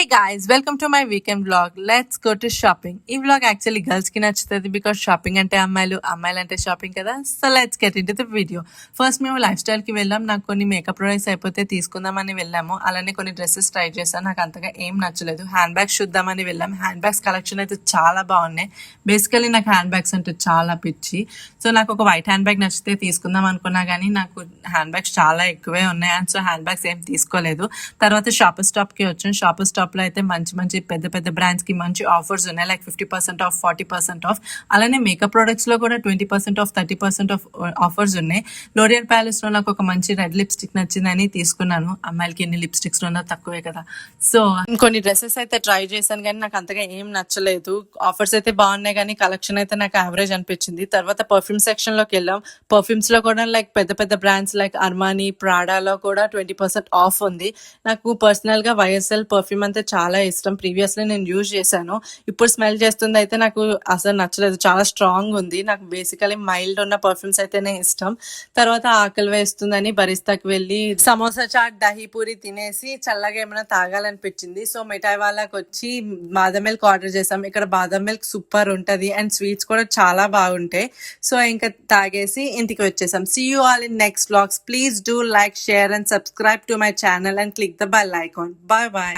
guys, welcome to my weekend vlog. Let's go to shopping. ఈ vlog actually girls కి నచ్చుతుంది because shopping అంటే అమ్మాయిలు అంటే షాపింగ్ కదా. So let's get into the video. First మేము లైఫ్ స్టైల్ కి వెళ్ళాం. నాకు కొన్ని మేకప్ ప్రొడక్ట్స్ అయిపోతే తీసుకుందామని వెళ్ళాము. అలానే కొన్ని డ్రెస్సెస్ ట్రై చేశాను. నాకు అంతగా ఏం నచ్చలేదు. హ్యాండ్ బ్యాగ్స్ చూద్దామని వెళ్ళాం. హ్యాండ్ బ్యాగ్స్ కలెక్షన్ అయితే చాలా బాగున్నాయి. బేసికలీ నాకు హ్యాండ్ బ్యాగ్స్ అంటే చాలా పిచ్చి. సో నాకు ఒక వైట్ హ్యాండ్ బ్యాగ్ నచ్చితే తీసుకుందాం అనుకున్నా కానీ నాకు హ్యాండ్ బ్యాగ్స్ చాలా ఎక్కువే ఉన్నాయి. అండ్ సో హ్యాండ్ బ్యాగ్స్ ఏం తీసుకోలేదు. తర్వాత షాపర్ స్టాప్ కి వచ్చాను. షాపర్ స్టాప్ లో అయితే మంచి పెద్ద పెద్ద బ్రాండ్స్ కి మంచి ఆఫర్స్ ఉన్నాయి. Like 50% of, 40% of. అలానే మేకప్ ప్రొడక్ట్స్ లో కూడా 20% ఆఫ్, 30% ఆఫ్ ఆఫర్స్ ఉన్నాయి. లోరియల్ ప్యాలెస్ లో నాకు ఒక మంచి రెడ్ లిప్స్టిక్ నచ్చిందని తీసుకున్నాను. అమ్మాయిలకి ఎన్ని లిప్స్టిక్స్ ఉన్నా తక్కువే కదా. సో కొన్ని డ్రెస్సెస్ అయితే ట్రై చేశాను కానీ నాకు అంతగా ఏం నచ్చలేదు. ఆఫర్స్ అయితే బాగున్నాయి కానీ కలెక్షన్ అయితే నాకు యావరేజ్ అనిపించింది. తర్వాత పర్ఫ్యూమ్ సెక్షన్ లోకి వెళ్ళాం. పర్ఫ్యూమ్స్ లో కూడా లైక్ పెద్ద పెద్ద బ్రాండ్స్ లైక్ అర్మానీ, ప్రాడాలో కూడా 20% ఆఫ్ ఉంది. నాకు పర్సనల్ గా వైఎస్ఎల్ పర్ఫ్యూమ్ అంటే చాలా ఇష్టం. ప్రీవియస్లీ నేను యూజ్ చేశాను. ఇప్పుడు స్మెల్ చేస్తుంది అయితే నాకు అసలు నచ్చలేదు. చాలా స్ట్రాంగ్ ఉంది. నాకు బేసికలీ మైల్డ్ ఉన్న పర్ఫ్యూమ్స్ అయితేనే ఇష్టం. తర్వాత ఆకలి వేస్తుందని బరిస్తాకి వెళ్ళి సమోసా చాట్, దహీపూరి తినేసి చల్లగా ఏమైనా తాగాలనిపించింది. సో మిఠాయి వాళ్ళకి వచ్చి బాదం మిల్క్ ఆర్డర్ చేసాం. ఇక్కడ బాదం మిల్క్ సూపర్ ఉంటది అండ్ స్వీట్స్ కూడా చాలా బాగుంటాయి. సో ఇంకా తాగేసి ఇంటికి వచ్చేసాం. See you all in next vlogs. Please do like, share and subscribe to my channel and click the bell icon. Bye bye.